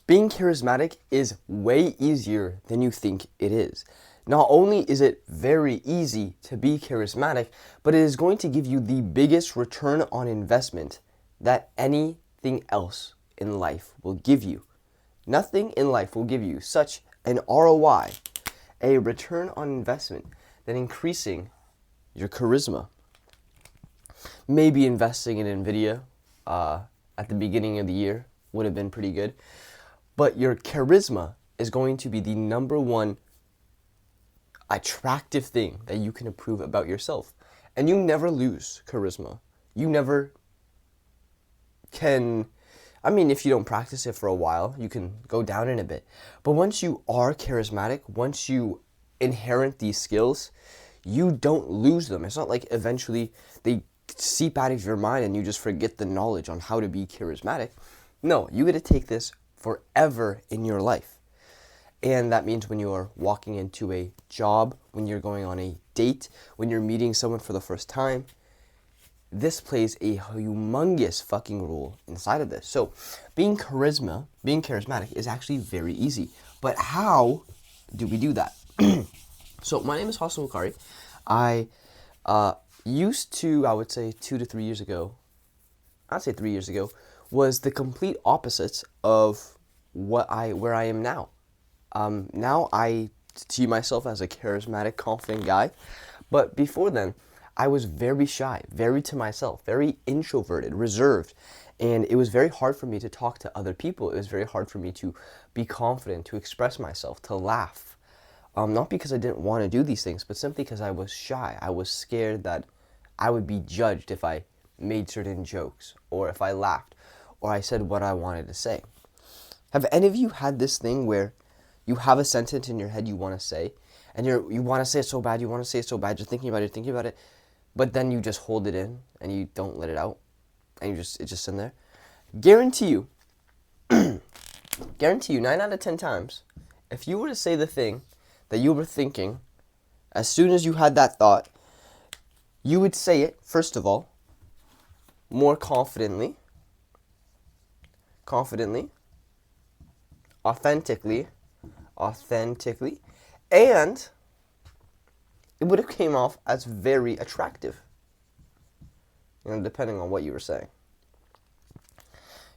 Being charismatic is way easier than you think it is. Not only is it very easy to be charismatic, but it is going to give you the biggest return on investment that anything else in life will give you. Nothing in life will give you such an ROI, a return on investment, than increasing your charisma. Maybe investing in NVIDIA at the beginning of the year would have been pretty good. But your charisma is going to be the number one attractive thing that you can improve about yourself. And you never lose charisma. You never can, if you don't practice it for a while, you can go down in a bit. But once you are charismatic, once you inherit these skills, you don't lose them. It's not like eventually they seep out of your mind and you just forget the knowledge on how to be charismatic. No, you got to take this forever in your life. And that means when you are walking into a job, when you're going on a date, when you're meeting someone for the first time, this plays a humongous fucking role inside of this. So being charismatic is actually very easy. But how do we do that? So my name is Hassan Wakari. I used to, I would say 2 to 3 years ago, I'd say 3 years ago, was the complete opposite of where I am now. Now I see myself as a charismatic, confident guy. But before then, I was very shy, very to myself, very introverted, reserved. And it was very hard for me to talk to other people. It was very hard for me to be confident, to express myself, to laugh. Not because I didn't want to do these things, but simply because I was shy. I was scared that I would be judged if I made certain jokes, or if I laughed, or I said what I wanted to say. Have any of you had this thing where you have a sentence in your head you want to say, and you want to say it so bad, you're thinking about it, but then you just hold it in and you don't let it out, and it's just in there? Guarantee you, 9 out of 10 times, if you were to say the thing that you were thinking, as soon as you had that thought, you would say it, first of all, more confidently, authentically, and it would have came off as very attractive, depending on what you were saying.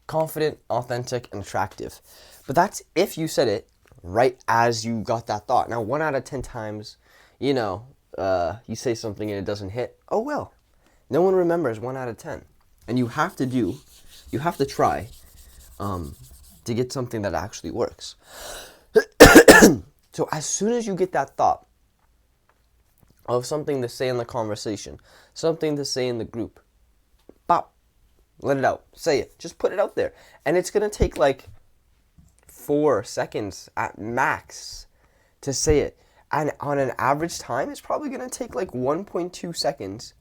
Confident, authentic, and attractive. But that's if you said it right as you got that thought. Now, 1 out of 10 times, you say something and it doesn't hit. Oh well, no one remembers 1 out of 10, and you have to try to get something that actually works. So as soon as you get that thought of something to say in the conversation, something to say in the group, pop, let it out, say it, just put it out there. And it's going to take like 4 seconds at max to say it. And on an average time, it's probably going to take like 1.2 seconds.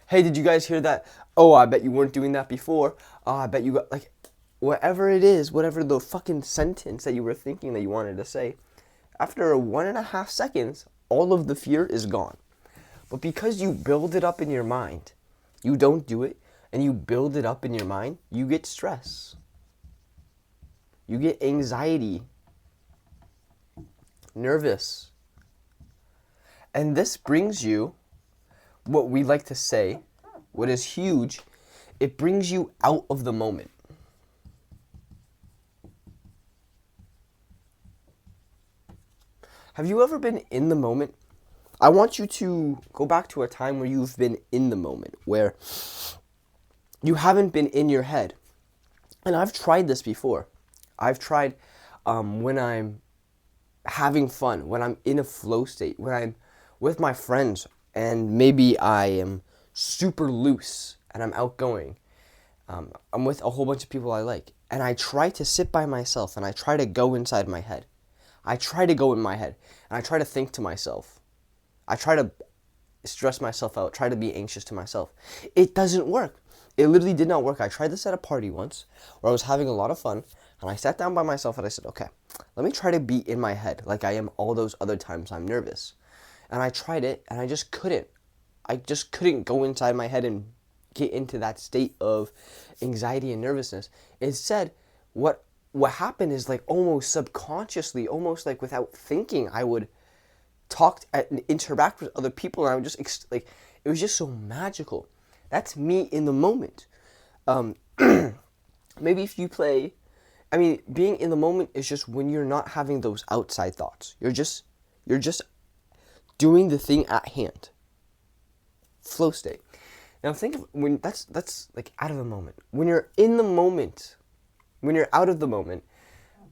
Hey, did you guys hear that? Oh, I bet you weren't doing that before. Oh, I bet you got, like, whatever it is, whatever the fucking sentence that you were thinking that you wanted to say, after 1.5 seconds, all of the fear is gone. But because you build it up in your mind, you don't do it, and you build it up in your mind, you get stress. You get anxiety, nervous. And this brings you what we like to say, what is huge, it brings you out of the moment. Have you ever been in the moment? I want you to go back to a time where you've been in the moment, where you haven't been in your head. And I've tried this before. I've tried when I'm having fun, when I'm in a flow state, when I'm with my friends, and maybe I am super loose and I'm outgoing. I'm with a whole bunch of people I like, and I try to sit by myself and I try to go inside my head. I try to go in my head and I try to think to myself. I try to stress myself out, try to be anxious to myself. It doesn't work. It literally did not work. I tried this at a party once where I was having a lot of fun, and I sat down by myself and I said, okay, let me try to be in my head like I am all those other times I'm nervous. And I tried it and I just couldn't. I just couldn't go inside my head and get into that state of anxiety and nervousness. Instead, what what happened is like almost subconsciously, almost like without thinking, I would talk and interact with other people, and I would just like, it was just so magical. That's me in the moment. Um, maybe if you play, I mean, being in the moment is just when you're not having those outside thoughts. You're just doing the thing at hand. Flow state. Now think of when that's like out of the moment. When you're in the moment, when you're out of the moment,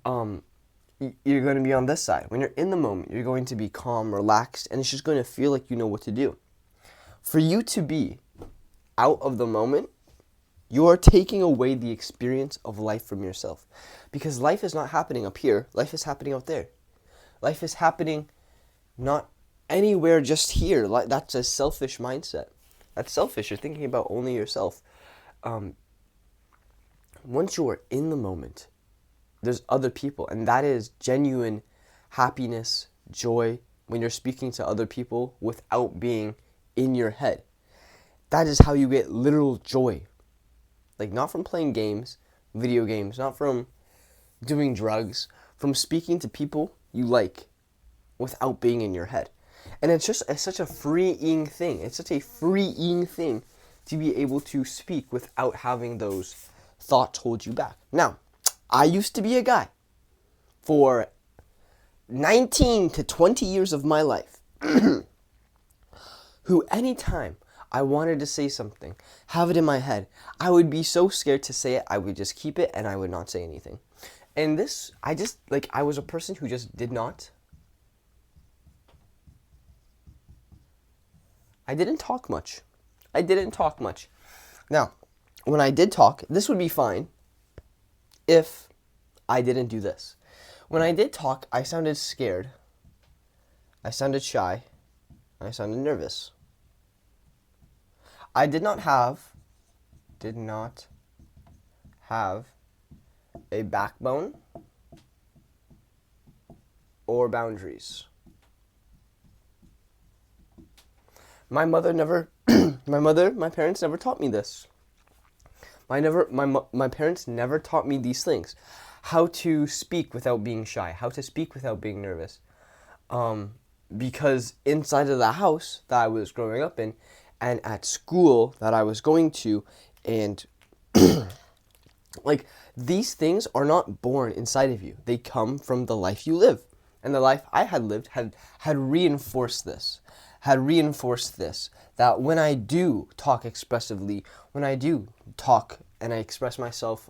you're going to be on this side. When you're in the moment, you're going to be calm, relaxed, and it's just going to feel like you know what to do. For you to be out of the moment, you are taking away the experience of life from yourself. Because life is not happening up here, life is happening out there. Life is happening not anywhere, just here. That's a selfish mindset. That's selfish. You're thinking about only yourself. Once you are in the moment, there's other people, and that is genuine happiness, joy, when you're speaking to other people without being in your head. That is how you get literal joy. Like, not from playing games, video games, not from doing drugs, from speaking to people you like without being in your head. And it's such a freeing thing. It's such a freeing thing to be able to speak without having those thoughts hold you back. Now, I used to be a guy for 19 to 20 years of my life who anytime I wanted to say something, have it in my head, I would be so scared to say it, I would just keep it and I would not say anything. And this, I was a person who just did not. I didn't talk much. Now, when I did talk, this would be fine if I didn't do this. When I did talk, I sounded scared. I sounded shy. I sounded nervous. I did not have a backbone or boundaries. My parents never taught me this. My parents never taught me these things. How to speak without being shy, how to speak without being nervous. Because inside of the house that I was growing up in, and at school that I was going to, and like, these things are not born inside of you. They come from the life you live. And the life I had lived had reinforced this. That when I do talk expressively, when I do talk and I express myself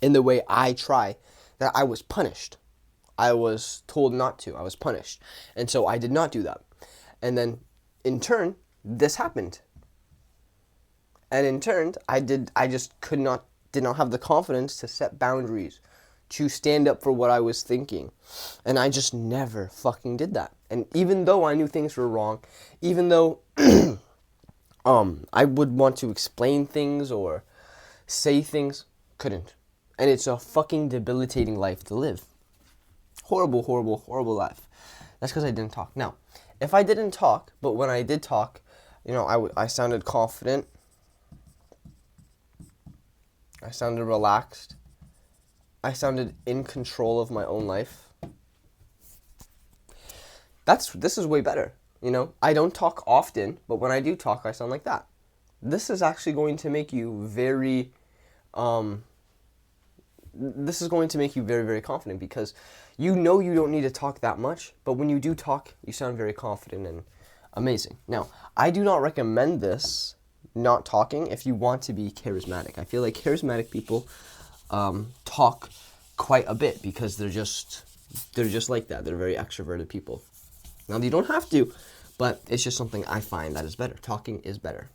in the way I try, that I was punished. I was told not to. I was punished. And so I did not do that. And then, in turn, this happened. And in turn, I did not have the confidence to set boundaries, to stand up for what I was thinking. And I just never fucking did that. And even though I knew things were wrong, even though I would want to explain things or say things, couldn't. And it's a fucking debilitating life to live. Horrible, horrible, horrible life. That's because I didn't talk. Now, if I didn't talk, but when I did talk, I sounded confident. I sounded relaxed. I sounded in control of my own life. This is way better. I don't talk often, but when I do talk, I sound like that. This is actually going to make you very, very, very confident, because you don't need to talk that much, but when you do talk, you sound very confident and amazing. Now, I do not recommend this, not talking, if you want to be charismatic. I feel like charismatic people talk quite a bit because they're just like that. They're very extroverted people. Now, you don't have to, but it's just something I find that is better. Talking is better.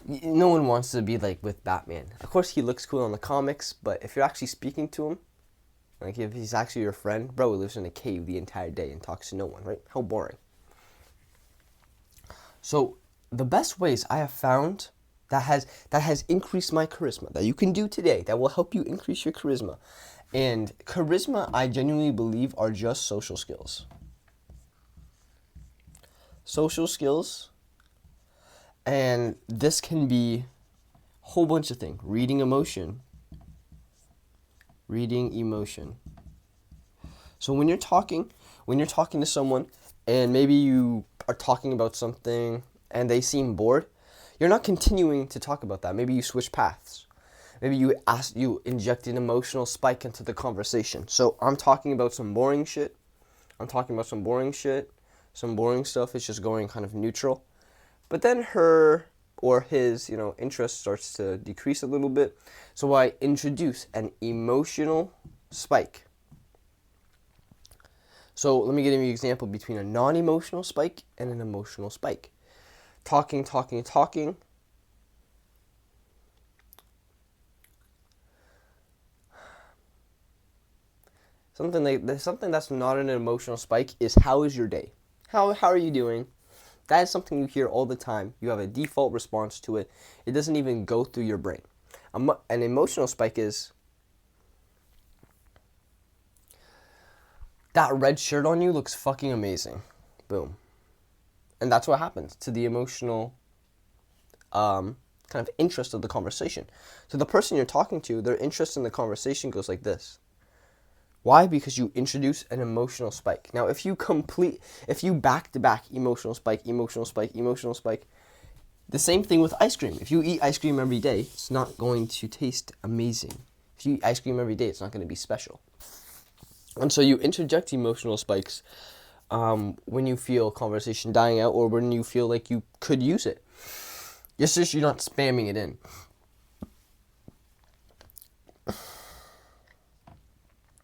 No one wants to be like with Batman. Of course, he looks cool in the comics, but if you're actually speaking to him, like if he's actually your friend, bro, he lives in a cave the entire day and talks to no one, right? How boring. So the best ways I have found that has increased my charisma, that you can do today, that will help you increase your charisma. And charisma, I genuinely believe, are just social skills. Social skills. And this can be a whole bunch of things. Reading emotion, Reading emotion. So when you're talking to someone and maybe you are talking about something and they seem bored, you're not continuing to talk about that. Maybe you switch paths. Maybe you inject an emotional spike into the conversation. So I'm talking about some boring shit. Some boring stuff is just going kind of neutral. But then her or his, interest starts to decrease a little bit. So I introduce an emotional spike. So let me give you an example between a non-emotional spike and an emotional spike. Talking. Something that's not an emotional spike is, how is your day? How are you doing? That is something you hear all the time. You have a default response to it. It doesn't even go through your brain. An emotional spike is, that red shirt on you looks fucking amazing. Boom. And that's what happens to the emotional kind of interest of the conversation. So the person you're talking to, their interest in the conversation goes like this. Why? Because you introduce an emotional spike. Now, if you back-to-back emotional spike, the same thing with ice cream. If you eat ice cream every day, it's not going to taste amazing. If you eat ice cream every day, it's not going to be special. And so you interject emotional spikes when you feel conversation dying out or when you feel like you could use it. It's just you're not spamming it in.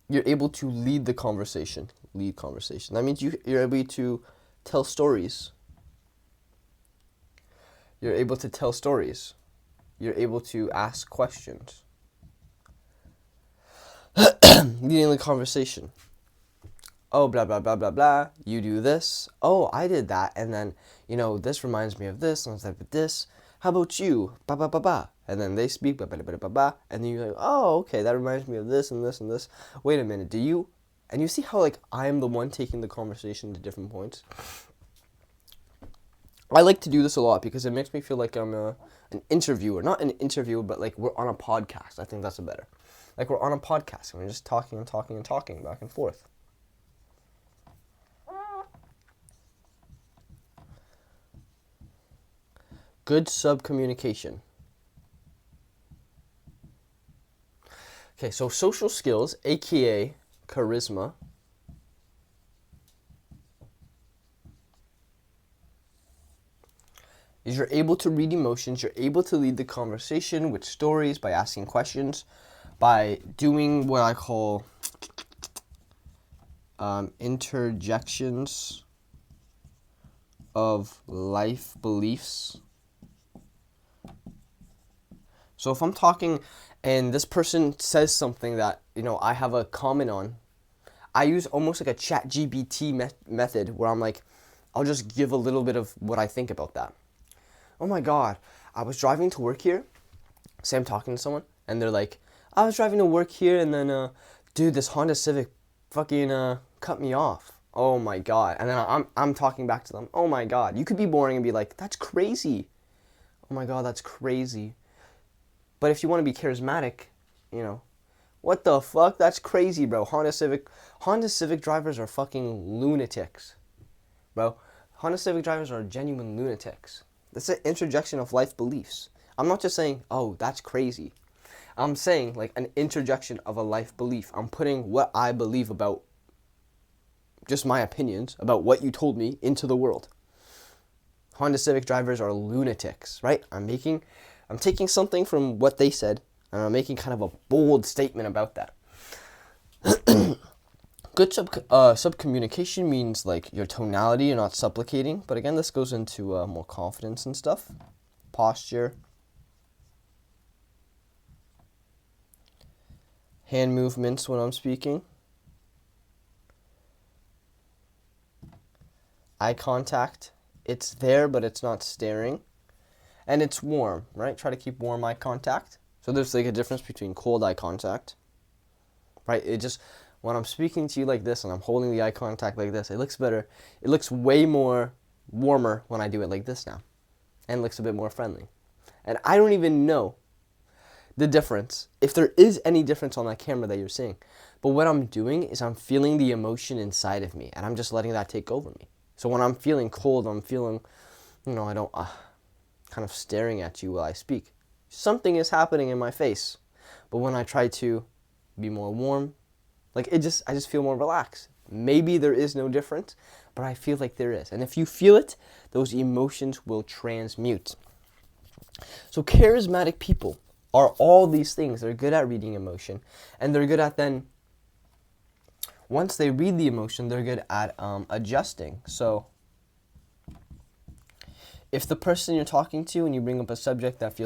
You're able to lead the conversation. That means you're able to tell stories. You're able to ask questions. Leading the conversation. Oh, blah, blah, blah, blah, blah. You do this. Oh, I did that. And then, this reminds me of this. And I was like, but this. How about you? Ba, ba, ba, ba. And then they speak, ba, ba, ba, ba, ba. And then you're like, oh, okay, that reminds me of this and this and this. Wait a minute, do you? And you see how, I'm the one taking the conversation to different points? I like to do this a lot because it makes me feel like I'm an interviewer. Not an interviewer, but we're on a podcast. I think that's better. We're on a podcast and we're just talking back and forth. Good sub-communication. Okay, so social skills, aka charisma, is you're able to read emotions, you're able to lead the conversation with stories, by asking questions, by doing what I call interjections of life beliefs. So if I'm talking and this person says something that, I have a comment on, I use almost like a ChatGPT method where I'm like, I'll just give a little bit of what I think about that. Oh my God, I was driving to work here. Say I'm talking to someone and they're like, I was driving to work here and then, dude, this Honda Civic fucking cut me off. Oh my God. And then I'm talking back to them. Oh my God. You could be boring and be like, that's crazy. Oh my God, that's crazy. But if you want to be charismatic, what the fuck? That's crazy, bro. Honda Civic drivers are fucking lunatics, bro. Honda Civic drivers are genuine lunatics. That's an interjection of life beliefs. I'm not just saying, oh, that's crazy. I'm saying an interjection of a life belief. I'm putting what I believe about just my opinions about what you told me into the world. Honda Civic drivers are lunatics, right? I'm taking something from what they said, and I'm making kind of a bold statement about that. Good sub-communication means your tonality, you're not supplicating. But again, this goes into more confidence and stuff. Posture. Hand movements when I'm speaking. Eye contact. It's there, but it's not staring. And it's warm, right? Try to keep warm eye contact. So there's a difference between cold eye contact, right? When I'm speaking to you like this and I'm holding the eye contact like this, it looks better. It looks way more warmer when I do it like this now. And it looks a bit more friendly. And I don't even know. the difference, if there is any difference on that camera that you're seeing. But what I'm doing is I'm feeling the emotion inside of me, and I'm just letting that take over me. So when I'm feeling cold, I'm feeling, I don't, kind of staring at you while I speak. Something is happening in my face. But when I try to be more warm, I just feel more relaxed. Maybe there is no difference, but I feel like there is. And if you feel it, those emotions will transmute. So charismatic people are all these things. They're good at reading emotion, and they're good at then, once they read the emotion, they're good at adjusting. So if the person you're talking to and you bring up a subject that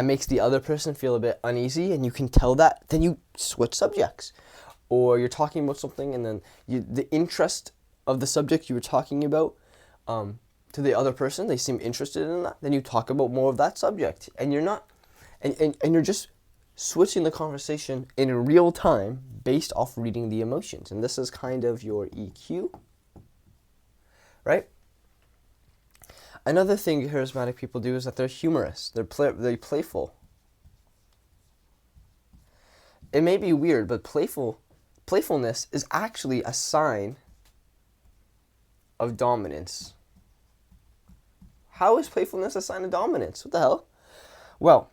makes the other person feel a bit uneasy, and you can tell that, then you switch subjects. Or you're talking about something, and then the interest of the subject you were talking about to the other person, they seem interested in that, then you talk about more of that subject. And you're not, and you're just switching the conversation in real time based off reading the emotions. And this is kind of your EQ, right? Another thing charismatic people do is that they're humorous. They're playful. It may be weird, but playfulness is actually a sign of dominance. How is playfulness a sign of dominance? What the hell? Well,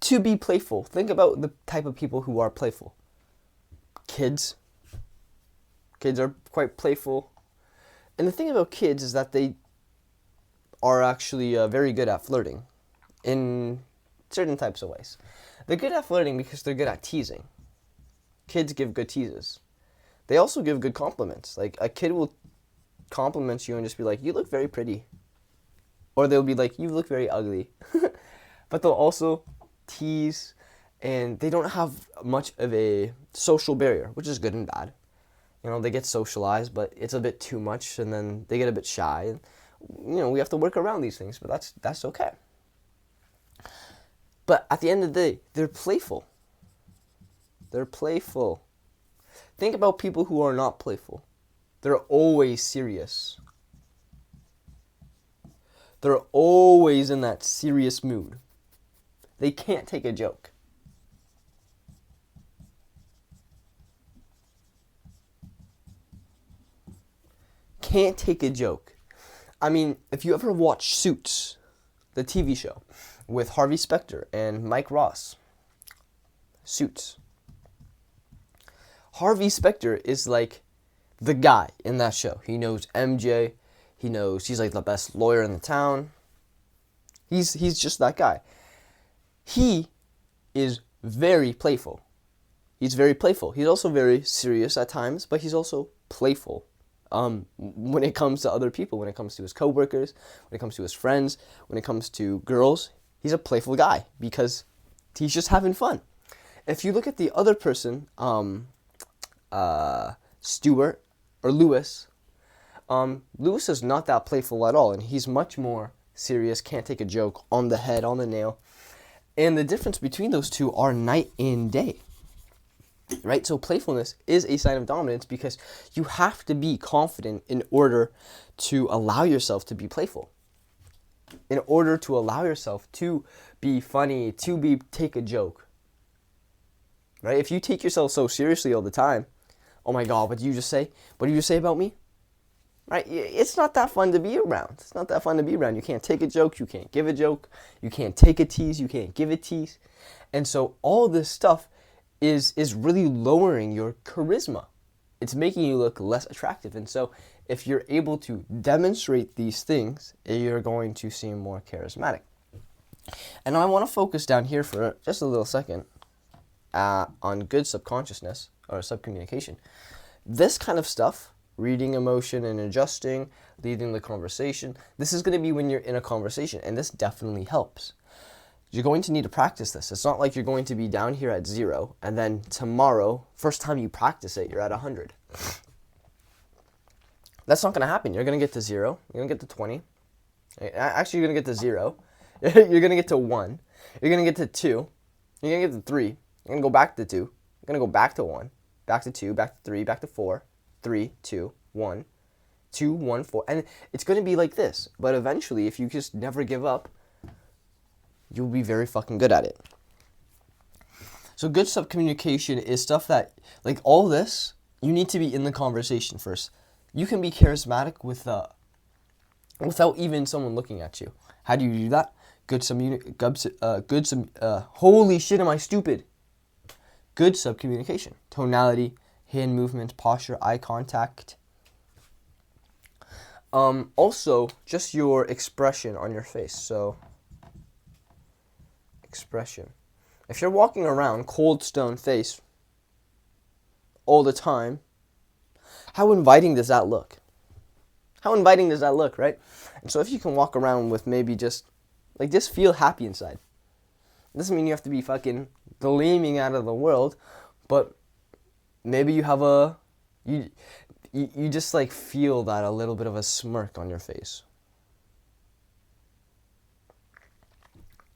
to be playful, think about the type of people who are playful. Kids. Kids are quite playful. And the thing about kids is that they are actually very good at flirting in certain types of ways. They're good at flirting because they're good at teasing. Kids give good teases. They also give good compliments. Like, a kid will compliment you and just be like, you look very pretty. Or they'll be like, you look very ugly. But they'll also tease, and they don't have much of a social barrier, which is good and bad. They get socialized, but it's a bit too much, and then they get a bit shy. We have to work around these things, but that's okay. But at the end of the day, they're playful. They're playful. Think about people who are not playful. They're always serious. They're always in that serious mood. They can't take a joke. Can't take a joke. I mean, if you ever watch Suits, the TV show, with Harvey Specter and Mike Ross, Suits. Harvey Specter is like the guy in that show. He knows MJ. He knows he's like the best lawyer in the town. He's just that guy. He is very playful. He's very playful. He's also very serious at times, but he's also playful. When it comes to other people, when it comes to his coworkers, when it comes to his friends, when it comes to girls, he's a playful guy because he's just having fun. If you look at the other person, Stuart or Lewis, Lewis is not that playful at all, and he's much more serious, can't take a joke, on the head, on the nail. And the difference between those two are night and day. Right? So playfulness is a sign of dominance because you have to be confident in order to allow yourself to be playful. In order to allow yourself to be funny, take a joke. Right? If you take yourself so seriously all the time, oh my God, what did you just say? What did you say about me? Right? It's not that fun to be around. It's not that fun to be around. You can't take a joke. You can't give a joke. You can't take a tease. You can't give a tease. And so all this stuff is really lowering your charisma. It's making you look less attractive. And so if you're able to demonstrate these things, you're going to seem more charismatic. And I want to focus down here for just a little second on good subconsciousness or subcommunication. This kind of stuff, reading emotion and adjusting, leading the conversation, this is going to be when you're in a conversation, and this definitely helps. You're going to need to practice this. It's not like you're going to be down here at 0, and then tomorrow, first time you practice it, you're at 100. That's not going to happen. You're going to get to 0. You're going to get to 20. Actually, you're going to get to 0. You're going to get to 1. You're going to get to 2. You're going to get to 3. You're going to go back to 2. You're going to go back to 1. Back to 2. Back to 3. Back to 4. 3, 2, 1. 2, 1, 4. And it's going to be like this. But eventually, if you just never give up, you'll be very fucking good at it. So good communication is stuff that, like all this, you need to be in the conversation first. You can be charismatic without even someone looking at you. How do you do that? Holy shit, am I stupid? Good subcommunication. Tonality, hand movement, posture, eye contact. Also, just your expression on your face. So, expression. If you're walking around cold stone face all the time, how inviting does that look? How inviting does that look, right? And so if you can walk around with maybe just feel happy inside. It doesn't mean you have to be fucking gleaming out of the world, but maybe you have you just like feel that a little bit of a smirk on your face.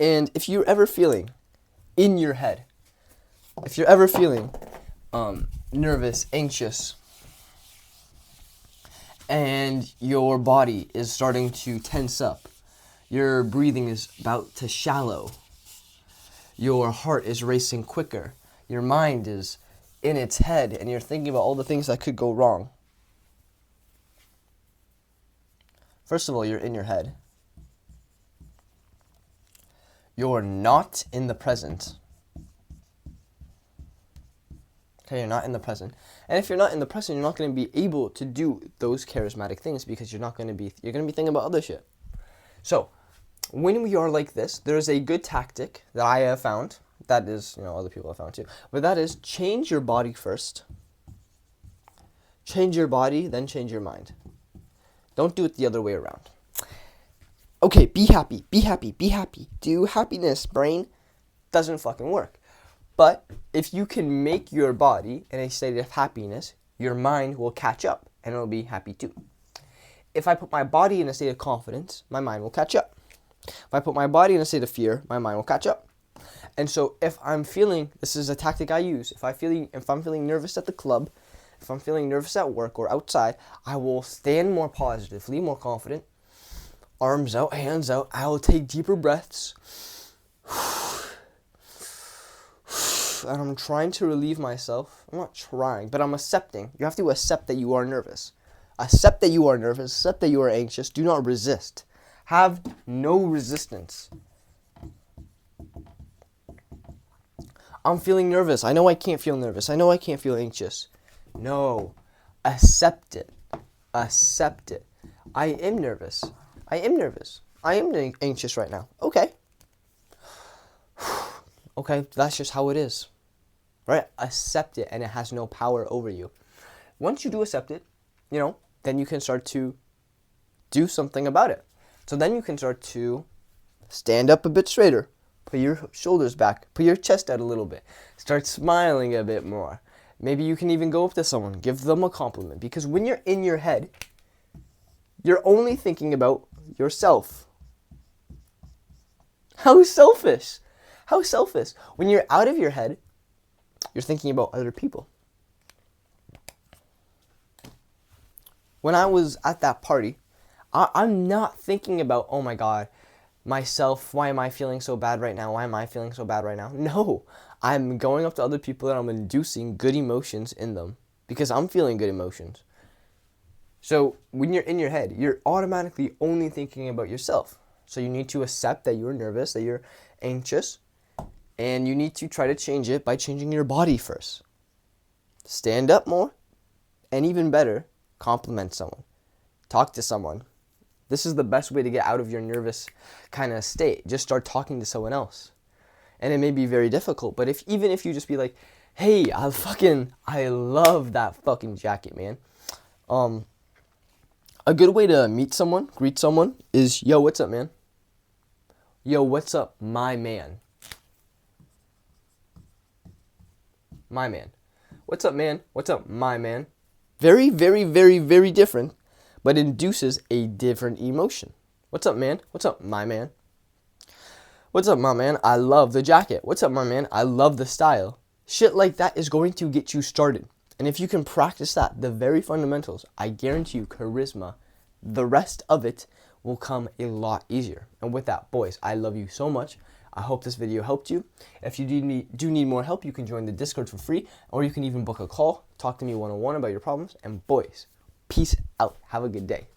And if you're ever feeling in your head, if you're ever feeling nervous, anxious, and your body is starting to tense up, your breathing is about to shallow, your heart is racing quicker, your mind is in its head, and you're thinking about all the things that could go wrong. First of all, you're in your head. You're not in the present. Okay, you're not in the present. And if you're not in the present, you're not going to be able to do those charismatic things because you're going to be thinking about other shit. So, when we are like this, there's a good tactic that I have found. That is, other people have found too. But that is change your body first. Change your body, then change your mind. Don't do it the other way around. Okay, be happy, be happy, be happy. Do happiness, brain. Doesn't fucking work. But if you can make your body in a state of happiness, your mind will catch up and it'll be happy too. If I put my body in a state of confidence, my mind will catch up. If I put my body in a state of fear, my mind will catch up. And so if I'm feeling, this is a tactic I use, if I'm feeling nervous at the club, if I'm feeling nervous at work or outside, I will stand more positively, more confident, arms out, hands out. I will take deeper breaths. And I'm trying to relieve myself. I'm not trying, but I'm accepting. You have to accept that you are nervous. Accept that you are nervous. Accept that you are anxious. Do not resist. Have no resistance. I'm feeling nervous. I know I can't feel nervous. I know I can't feel anxious. No. Accept it. Accept it. I am nervous. I am nervous. I am anxious right now. Okay. Okay, that's just how it is. Right? Accept it, and it has no power over you. Once you do accept it, then you can start to do something about it. So then you can start to stand up a bit straighter. Put your shoulders back. Put your chest out a little bit. Start smiling a bit more. Maybe you can even go up to someone. Give them a compliment. Because when you're in your head, you're only thinking about yourself. How selfish. How selfish. When you're out of your head, you're thinking about other people. When I was at that party, I'm not thinking about, oh my God, myself, why am I feeling so bad right now? Why am I feeling so bad right now? No, I'm going up to other people and I'm inducing good emotions in them because I'm feeling good emotions. So when you're in your head, you're automatically only thinking about yourself. So you need to accept that you're nervous, that you're anxious, and you need to try to change it by changing your body first. Stand up more, and even better, compliment someone. Talk to someone. This is the best way to get out of your nervous kind of state. Just start talking to someone else. And it may be very difficult, but even if you just be like, hey, I love that fucking jacket, man. A good way to greet someone is, yo, what's up, man? Yo, what's up, my man? My man. What's up, man? What's up, my man? Very, very, very, very different, but induces a different emotion. What's up, man? What's up, my man? What's up, my man? I love the jacket. What's up, my man? I love the style. Shit like that is going to get you started. And if you can practice that, the very fundamentals, I guarantee you charisma, the rest of it will come a lot easier. And with that, boys, I love you so much. I hope this video helped you. If you do need more help, you can join the Discord for free, or you can even book a call, talk to me one-on-one about your problems. And boys, peace out. Have a good day.